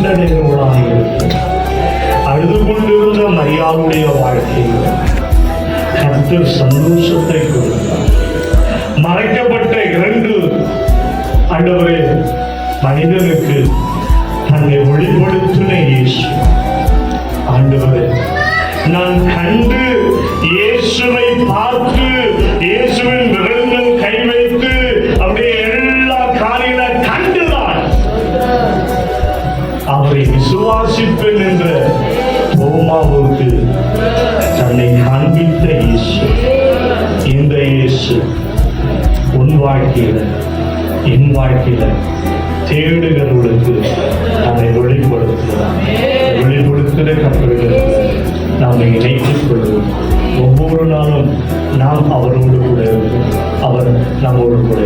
தண்டனைகளோடாக இருக்கிறது. அழுது கொண்டிருந்த மரியாளுடைய வாழ்க்கையில் கர்த்தர் சந்தோஷத்தை கொடுத்தார். மறைக்கப்பட்ட 2 ஆண்டவரே மனிதனுக்கு தன்னை வெளிப்படுத்தின இயேசு. ஆண்டவரே, நான் கண்டு இயேசுவை பார்த்து இயேசுவின் விரல்கள் கை வைத்து அப்படியே எல்லா காரியங்களை கண்டுதான் அவரை விசுவாசிப்பேன் என்ற தோமாவுக்கு தன்னை காண்பித்த இயேசு. இந்த இயேசு உன் வாழ்க்கையில என் வாழ்க்கையில தேடுகிறவர்களுக்கு அதை வெளிப்படுத்துகிறார். வெளிப்படுத்துகிற கற்பனைகள் நாம் இணைத்துக் கொள்வோம். ஒவ்வொரு நாளும் நாம் அவரோடு கூட அவர் நம்மோடு கூட